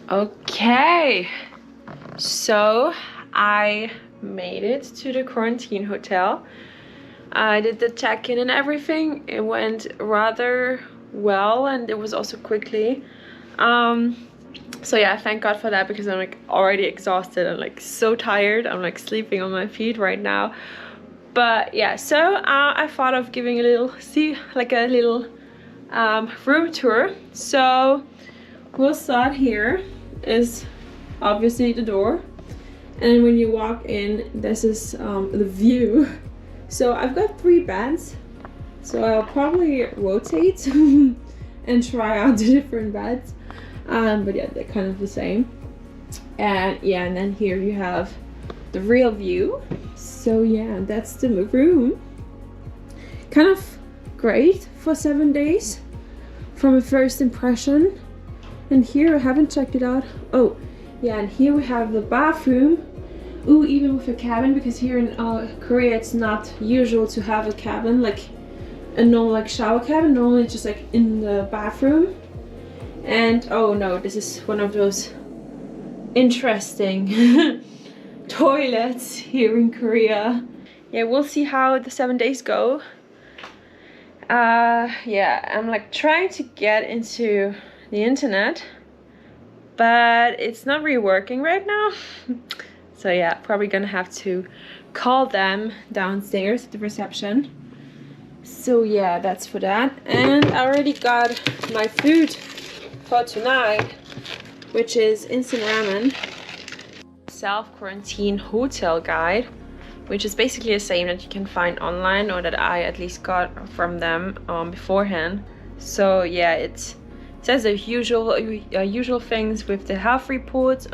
Okay, so I made it to the quarantine hotel. I did the check-in and everything. It went rather well, and it was also quickly. So yeah, thank God for that, because I'm like already exhausted. I'm like so tired. I'm like sleeping on my feet right now. But yeah, so I thought of giving a little room tour. So we'll start here. Is obviously the door, and when you walk in, this is the view. So I've got 3 beds, so I'll probably rotate and try out the different beds, but yeah, they're kind of the same. And yeah, and then here you have the real view. So yeah, that's the room. Kind of great for 7 days from a first impression. And here, I haven't checked it out. Oh, yeah, and here we have the bathroom. Ooh, even with a cabin, because here in Korea it's not usual to have a cabin, like a normal like shower cabin. Normally it's just like in the bathroom. And oh no, this is one of those interesting toilets here in Korea. Yeah, we'll see how the 7 days go. Yeah, I'm like trying to get into the internet, but it's not really working right now. So yeah, probably gonna have to call them downstairs at the reception. So yeah, that's for that. And I already got my food for tonight, which is instant ramen. Self-quarantine hotel guide, which is basically the same that you can find online, or that I at least got from them beforehand. So yeah, it says the usual things with the health reports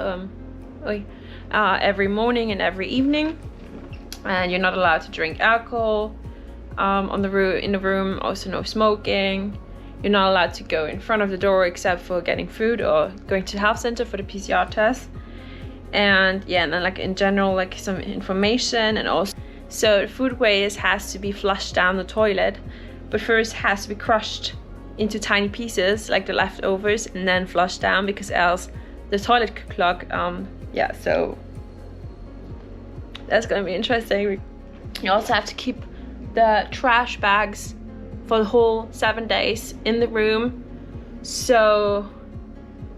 every morning and every evening, and you're not allowed to drink alcohol in the room. Also no smoking. You're not allowed to go in front of the door except for getting food or going to the health center for the PCR test. And yeah, and then like in general, like some information, and also so the food waste has to be flushed down the toilet, but first has to be crushed into tiny pieces like the leftovers and then flushed down, because else the toilet could clog. Yeah, so that's gonna be interesting. You also have to keep the trash bags for the whole 7 days in the room, so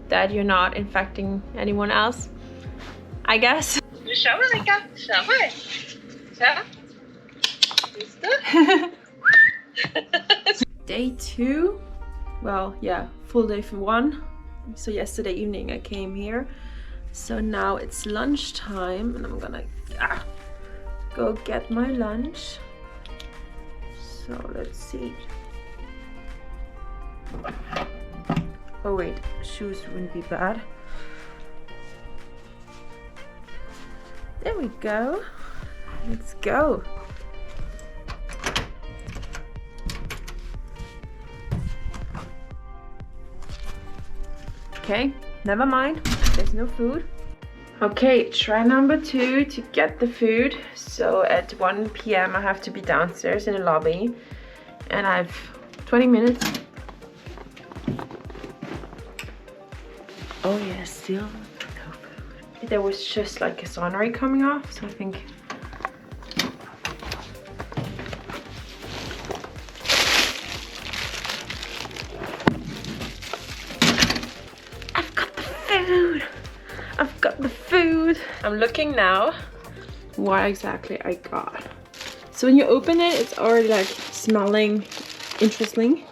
that you're not infecting anyone else, I guess. Day 2. Well, yeah, full day for 1. So yesterday evening I came here. So now it's lunchtime, and I'm gonna go get my lunch. So let's see. Oh wait, shoes wouldn't be bad. There we go. Let's go. Okay, never mind. There's no food. Okay, try number 2 to get the food. So at 1 p.m. I have to be downstairs in the lobby, and I have 20 minutes. Oh yeah, still no food. There was just like a sonoray coming off, so I think I've got the food. I'm looking now what exactly I got. So when you open it, it's already like smelling interesting.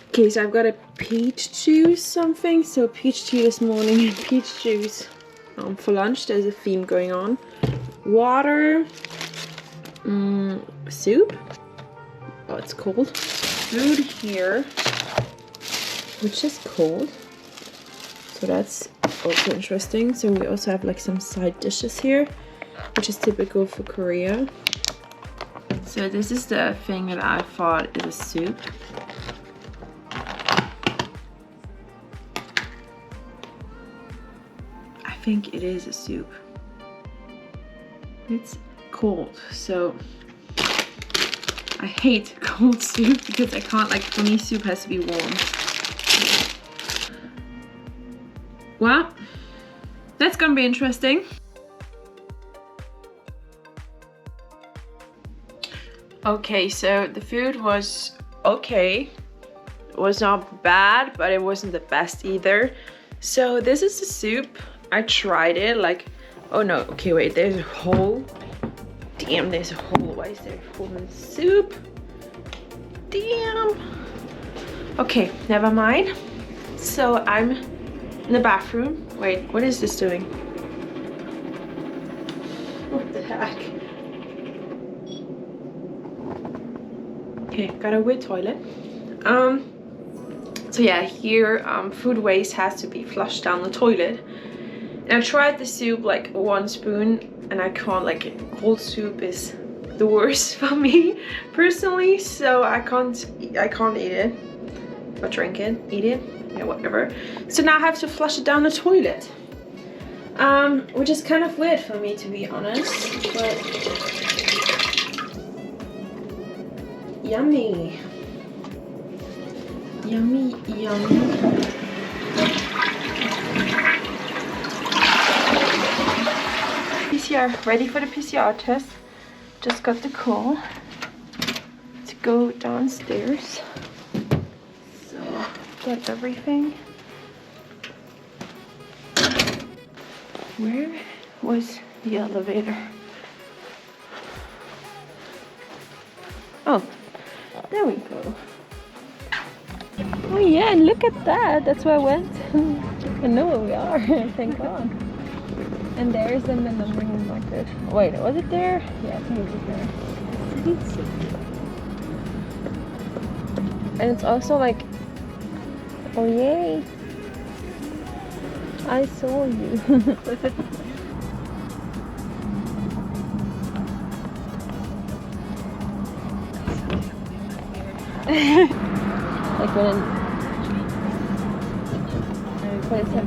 Okay, so I've got a peach juice something. So peach tea this morning and peach juice for lunch. There's a theme going on. Water, soup. Oh, it's cold. Food here, which is cold. So that's also interesting. So we also have like some side dishes here, which is typical for Korea. So this is the thing that I thought is a soup. I think it is a soup. It's cold, so I hate cold soup because I can't, like, for me soup has to be warm. Well, that's gonna be interesting. Okay, so the food was okay. It was not bad, but it wasn't the best either. So this is the soup. I tried it like, oh no, okay, wait, there's a hole. Damn, there's a hole. Why is there a hole in the soup? Damn. Okay, never mind. So I'm in the bathroom. Wait, what is this doing? What the heck? Okay, got a weird toilet. So yeah, here food waste has to be flushed down the toilet. And I tried the soup like 1 spoon, and I can't, like, cold soup is the worst for me personally, so I can't eat it or drink it, eat it, yeah, whatever. So now I have to flush it down the toilet, which is kind of weird for me, to be honest, but yummy. Yummy, yummy. PCR, ready for the PCR test. Just got the call to go downstairs. So, get everything. Where was the elevator? Oh, there we go. Oh yeah, and look at that. That's where I went. I know where we are. Thank God. And there's the numbering marker. Wait, was it there? Yeah, I think it was there. And it's also like, oh yay, I saw you. Like when I put it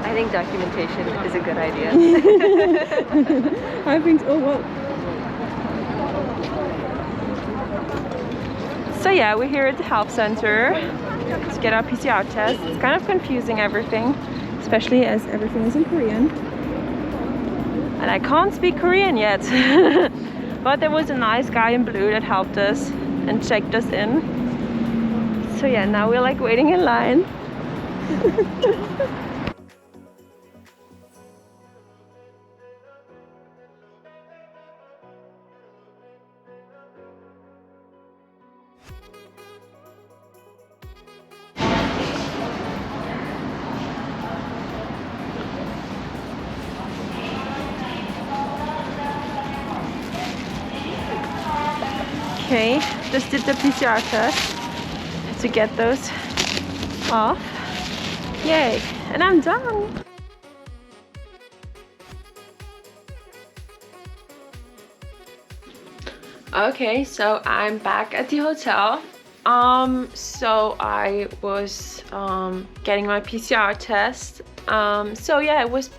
I think documentation is a good idea. I think, oh well. So yeah, we're here at the health center to get our PCR test. It's kind of confusing everything, especially as everything is in Korean. And I can't speak Korean yet. But there was a nice guy in blue that helped us and checked us in. So yeah, now we're like waiting in line. Okay, just did the PCR test to get those off. Yay, and I'm done. Okay, so I'm back at the hotel. So I was getting my PCR test. So yeah, it was,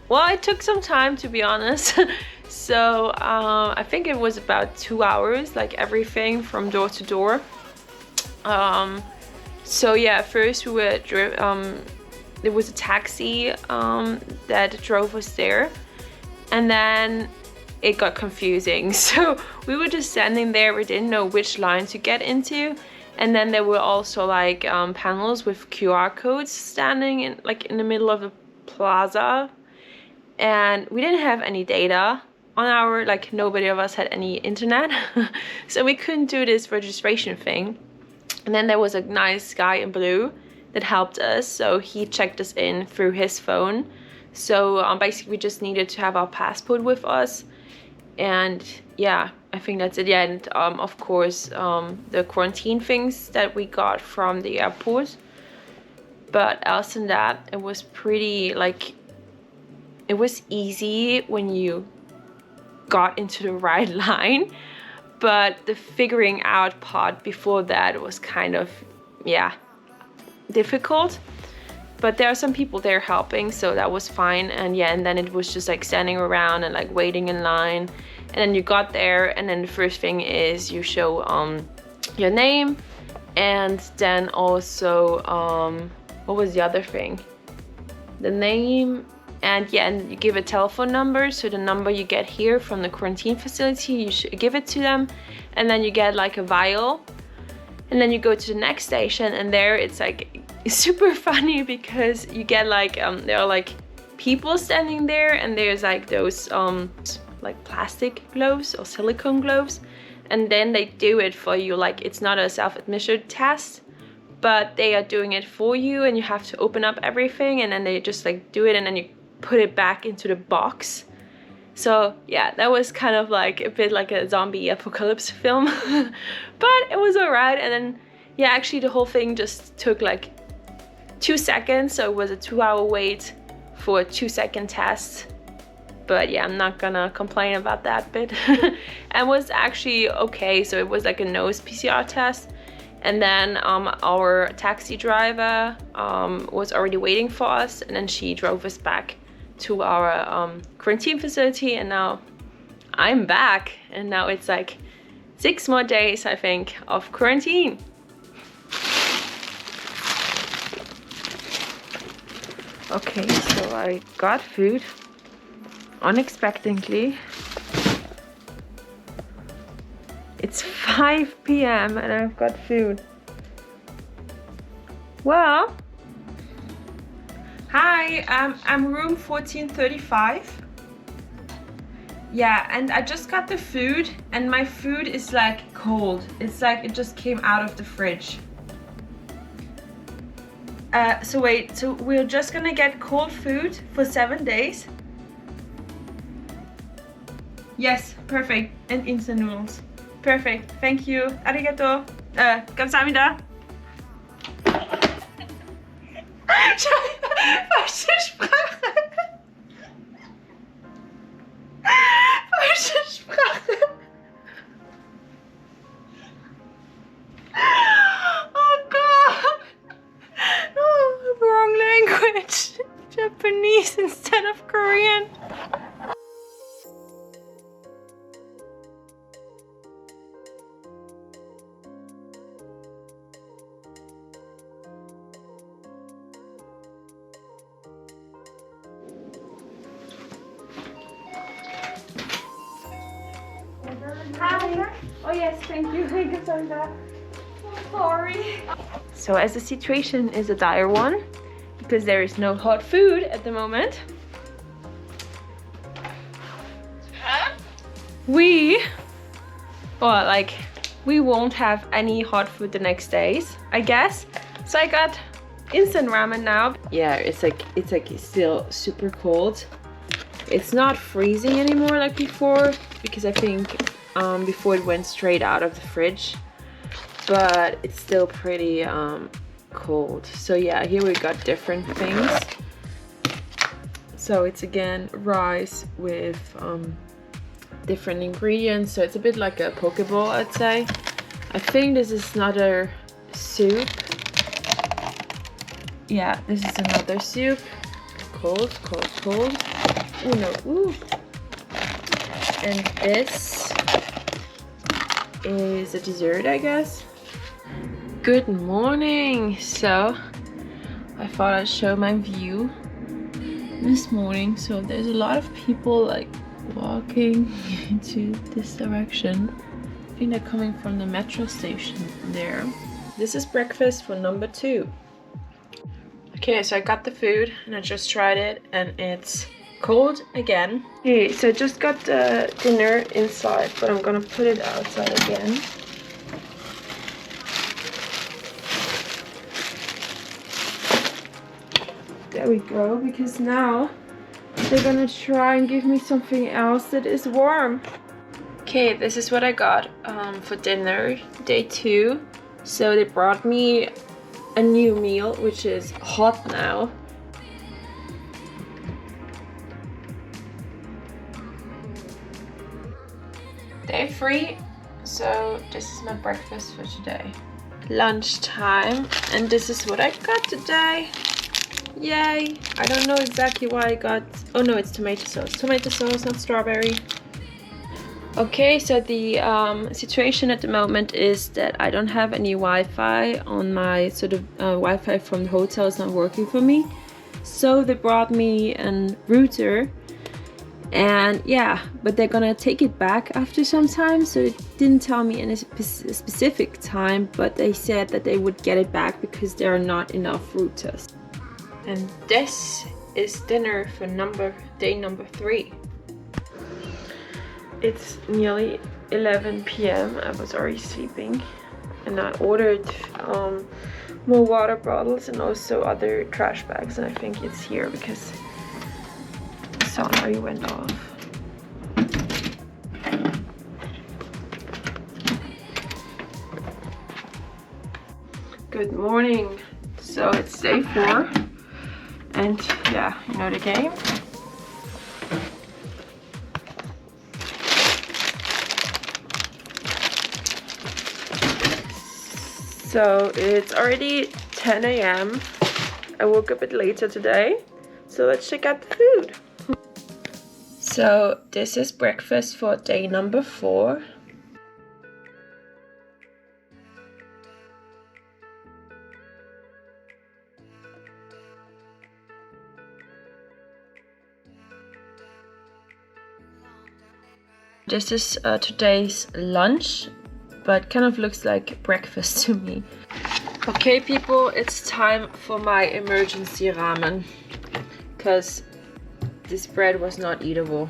well, it took some time, to be honest. So I think it was about 2 hours, like everything from door to door. So yeah, first we were there was a taxi that drove us there, and then it got confusing. So we were just standing there, we didn't know which line to get into, and then there were also like panels with QR codes standing in the middle of the plaza, and we didn't have any data on our, like, nobody of us had any internet. So we couldn't do this registration thing. And then there was a nice guy in blue that helped us, so he checked us in through his phone. So basically we just needed to have our passport with us, and yeah, I think that's it. Yeah, and of course the quarantine things that we got from the airport. But else than that, it was pretty, like, it was easy when you got into the right line, but the figuring out part before that was kind of, yeah, difficult. But there are some people there helping, so that was fine. And yeah, and then it was just like standing around and like waiting in line. And then you got there, and then the first thing is you show your name, and then also what was the other thing? The name, and yeah, and you give a telephone number. So the number you get here from the quarantine facility, you should give it to them, and then you get like a vial, and then you go to the next station, and there it's like super funny because you get like there are like people standing there, and there's like those like plastic gloves or silicone gloves, and then they do it for you. Like it's not a self-administered test, but they are doing it for you, and you have to open up everything, and then they just like do it, and then you put it back into the box. So yeah, that was kind of like a bit like a zombie apocalypse film, but it was alright. And then yeah, actually the whole thing just took like 2 seconds, so it was a 2-hour wait for a 2-second test. But yeah, I'm not gonna complain about that bit. And was actually okay. So it was like a nose PCR test, and then our taxi driver was already waiting for us, and then she drove us back to our quarantine facility, and now I'm back, and now it's like 6 more days, I think, of quarantine. Okay, so I got food unexpectedly. It's 5 p.m. and I've got food. Well, hi, I'm room 1435. Yeah, and I just got the food, and my food is like cold. It's like it just came out of the fridge. So wait, so we're just gonna get cold food for 7 days? Yes, perfect. And instant noodles. Perfect, thank you. Arigato. 감사합니다. Falsche Sprache. Falsche Sprache. Oh God. Oh, wrong language. Japanese instead of Korean. Hi. Oh yes, thank you. Thank you so much. Sorry. So as the situation is a dire one, because there is no hot food at the moment, we won't have any hot food the next days, I guess. So I got instant ramen now. Yeah, it's like still super cold. It's not freezing anymore like before, because I think before it went straight out of the fridge, but it's still pretty cold. So yeah, here we got different things. So it's again rice with different ingredients, so it's a bit like a poke bowl, I'd say. I think this is another soup. Yeah, this is another soup. Cold, cold, cold. Oh no, ooh. And this is a dessert, I guess. Good morning. So I thought I'd show my view this morning. So there's a lot of people like walking into this direction. I think they're coming from the metro station there. This is breakfast for number 2. Okay, so I got the food and I just tried it, and it's cold again. Okay, so I just got the dinner inside, but I'm gonna put it outside again. There we go, because now they're gonna try and give me something else that is warm. Okay, this is what I got for dinner, day 2. So they brought me a new meal, which is hot now. Day 3, so this is my breakfast for today. Lunchtime, and this is what I got today. Yay! I don't know exactly why I got... Oh no, it's tomato sauce. Tomato sauce, not strawberry. Okay, so the situation at the moment is that I don't have any Wi-Fi on my sort of Wi-Fi from the hotel is not working for me. So they brought me a router, and yeah, but they're gonna take it back after some time. So it didn't tell me any specific time, but they said that they would get it back because there are not enough routers. And this is dinner for day number 3. It's nearly 11 p.m. I was already sleeping, and I ordered more water bottles and also other trash bags, and I think it's here because the sound already went off. Good morning. So it's day 4, and yeah, you know the game. So it's already 10 a.m. I woke up a bit later today. So let's check out the food. So this is breakfast for day number 4. This is today's lunch, but kind of looks like breakfast to me. Okay people, it's time for my emergency ramen, because this bread was not eatable.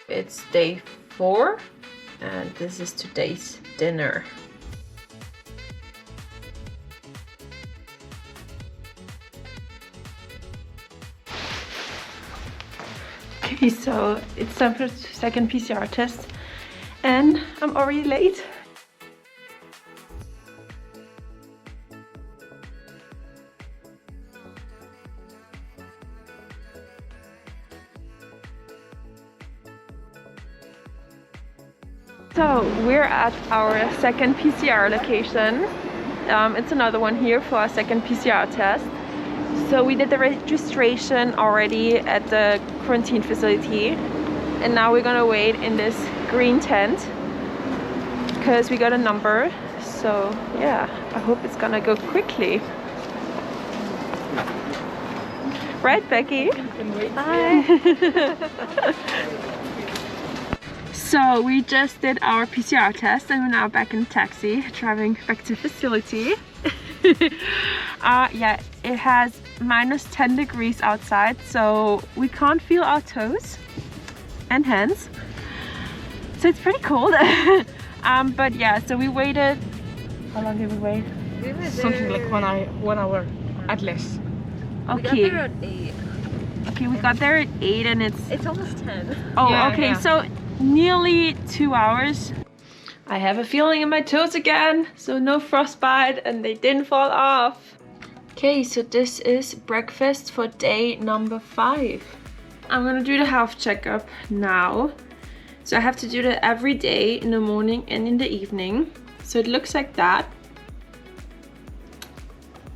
It's day 4, and this is today's dinner. Okay, so it's time for the second PCR test, and I'm already late. So we're at our second PCR location. It's another one here for our second PCR test. So we did the registration already at the quarantine facility, and now we're gonna wait in this green tent because we got a number. So yeah, I hope it's gonna go quickly. Right, Becky? Hi. So we just did our PCR test, and we're now back in the taxi, driving back to the facility. Yeah, it has -10 degrees outside, so we can't feel our toes and hands. So it's pretty cold. But yeah, so we waited. How long did we wait? Something like 1 hour at least. Okay. We got there at 8. Okay, we got there at 8, and It's almost 10. oh, Yeah, okay, yeah. so nearly 2 hours. I have a feeling in my toes again, so no frostbite, and they didn't fall off. Okay, so this is breakfast for day number 5. I'm gonna do the health checkup now. So I have to do that every day, in the morning and in the evening. So it looks like that.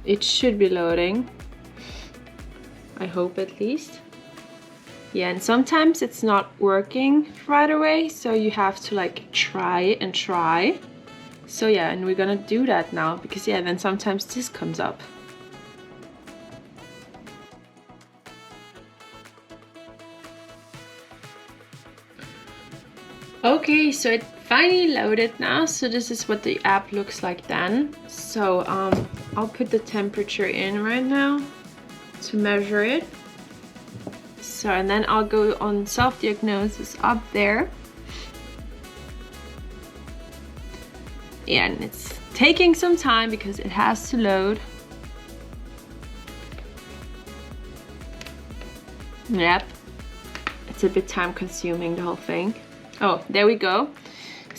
It should be loading. I hope at least. Yeah, and sometimes it's not working right away, so you have to like try and try. So yeah, and we're gonna do that now, because yeah, then sometimes this comes up. Okay, so it finally loaded now. So this is what the app looks like then. So I'll put the temperature in right now to measure it. So, and then I'll go on self-diagnosis up there. Yeah, and it's taking some time because it has to load. Yep, it's a bit time consuming, the whole thing. Oh, there we go.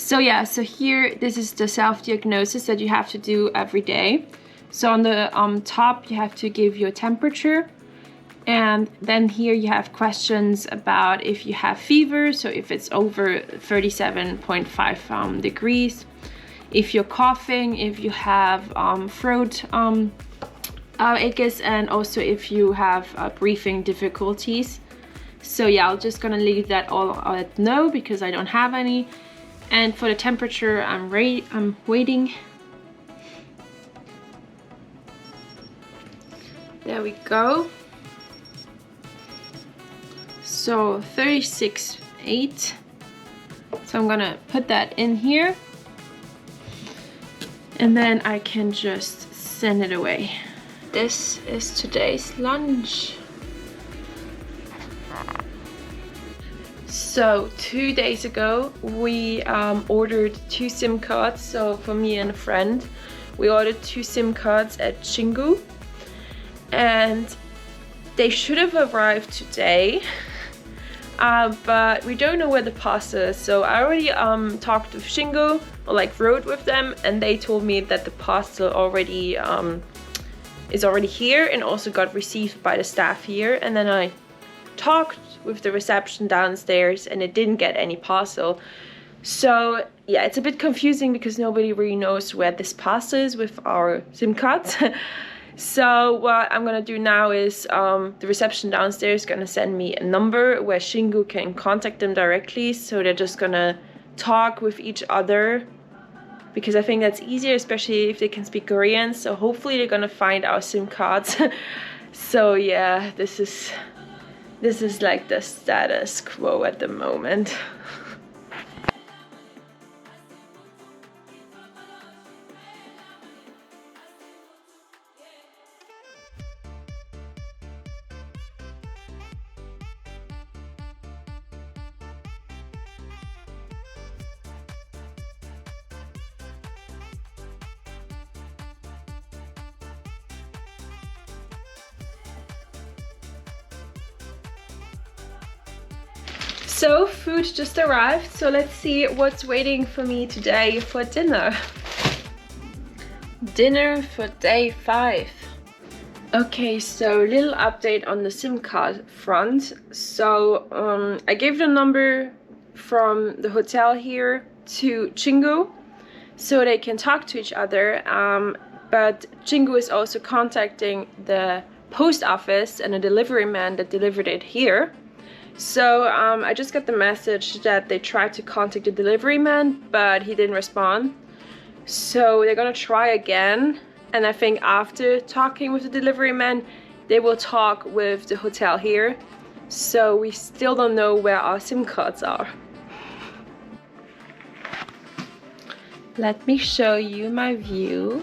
So yeah, so here, this is the self-diagnosis that you have to do every day. So on the top, you have to give your temperature. And then here you have questions about if you have fever, so if it's over 37.5 degrees, if you're coughing, if you have throat aches, and also if you have breathing difficulties. So yeah, I'm just gonna leave that all at no because I don't have any. And for the temperature, I'm waiting. There we go. So 36.8. So I'm gonna put that in here. And then I can just send it away. This is today's lunch. So 2 days ago, we ordered 2 SIM cards. So for me and a friend, we ordered 2 SIM cards at Chingu. And they should have arrived today. But we don't know where the parcel is. So I already talked with Shingo, or like wrote with them, and they told me that the parcel already is already here and also got received by the staff here. And then I talked with the reception downstairs and it didn't get any parcel. So yeah, it's a bit confusing because nobody really knows where this parcel is with our SIM cards. So what I'm gonna do now is the reception downstairs is gonna send me a number where Shingu can contact them directly. So they're just gonna talk with each other because I think that's easier, especially if they can speak Korean. So hopefully they're gonna find our SIM cards. So yeah, this is like the status quo at the moment. So food just arrived, so let's see what's waiting for me today for dinner. Dinner for day 5. Okay, so little update on the SIM card front. So I gave the number from the hotel here to Chingu so they can talk to each other, but Chingu is also contacting the post office and a delivery man that delivered it here. So I just got the message that they tried to contact the delivery man, but he didn't respond. So they're gonna try again, and I think after talking with the delivery man, they will talk with the hotel here. So we still don't know where our SIM cards are. Let me show you my view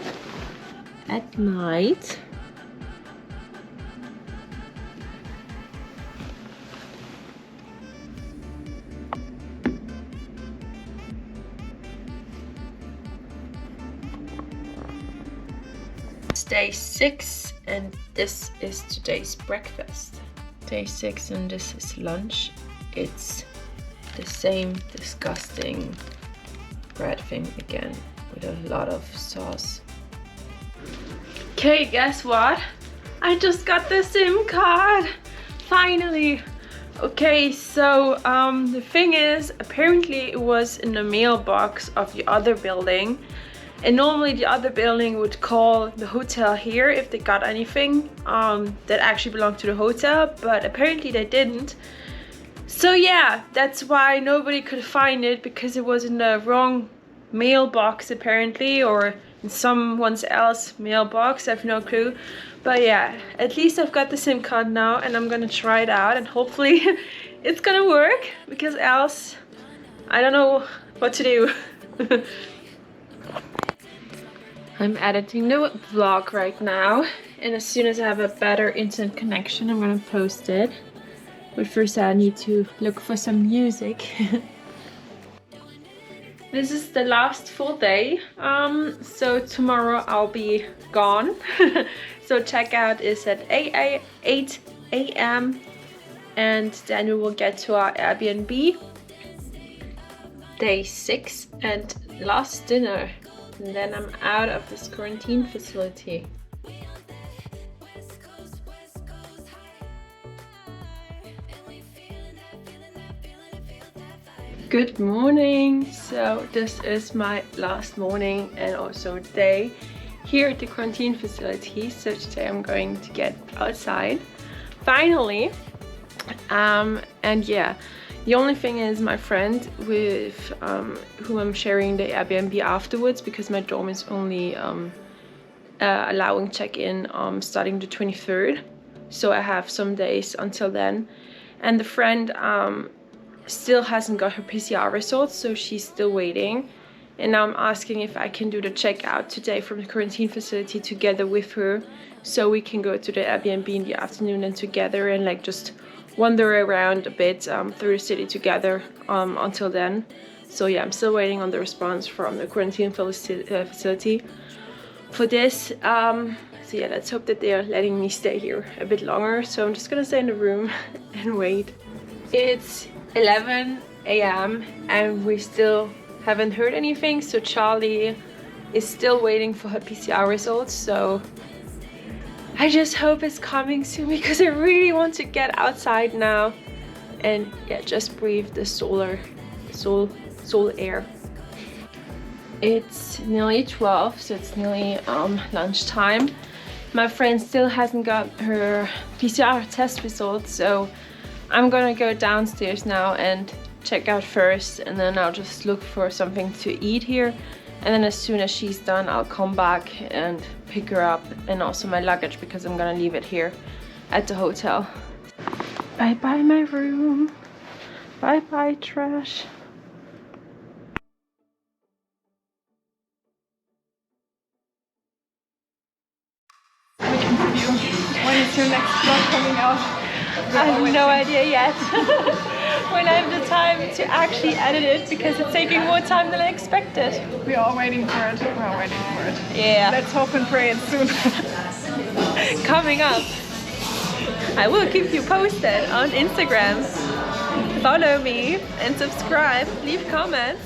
at night. Day 6 and this is today's breakfast. Day 6 and this is lunch. It's the same disgusting bread thing again with a lot of sauce. Okay, guess what? I just got the SIM card! Finally! Okay, so the thing is, apparently it was in the mailbox of the other building. And normally the other building would call the hotel here if they got anything that actually belonged to the hotel, but apparently they didn't. So yeah, that's why nobody could find it, because it was in the wrong mailbox apparently, or in someone else's mailbox. I have no clue. But yeah, at least I've got the SIM card now and I'm gonna try it out and hopefully it's gonna work, because else I don't know what to do. I'm editing the vlog right now, and as soon as I have a better internet connection, I'm gonna post it. But first I need to look for some music. This is the last full day, so tomorrow I'll be gone. So checkout is at 8 a.m. and then we will get to our Airbnb. day 6 and last dinner, and then I'm out of this quarantine facility. Good morning. So this is my last morning and also day here at the quarantine facility. So today I'm going to get outside finally, and yeah, the only thing is my friend with whom I'm sharing the Airbnb afterwards, because my dorm is only allowing check-in starting the 23rd, so I have some days until then. And the friend still hasn't got her PCR results, so she's still waiting. And now I'm asking if I can do the checkout today from the quarantine facility together with her, so we can go to the Airbnb in the afternoon and together and like just wander around a bit through the city together until then. So yeah, I'm still waiting on the response from the quarantine facility for this. So yeah, let's hope that they are letting me stay here a bit longer. So I'm just gonna stay in the room and wait. It's 11 a.m. and we still haven't heard anything, so Charlie is still waiting for her PCR results, so I just hope it's coming soon, because I really want to get outside now and yeah, just breathe the Seoul air. It's nearly 12, so it's nearly lunchtime. My friend still hasn't got her PCR test results, so I'm gonna go downstairs now and check out first, and then I'll just look for something to eat here, and then as soon as she's done I'll come back and pick her up, and also my luggage, because I'm gonna leave it here at the hotel. Bye bye my room, bye bye trash. When is your next vlog coming out? I have no idea yet. When I have the time to actually edit it, because it's taking more time than I expected. We are waiting for it. We are waiting for it. Yeah. Let's hope and pray it's soon. Coming up. I will keep you posted on Instagram. Follow me and subscribe. Leave comments.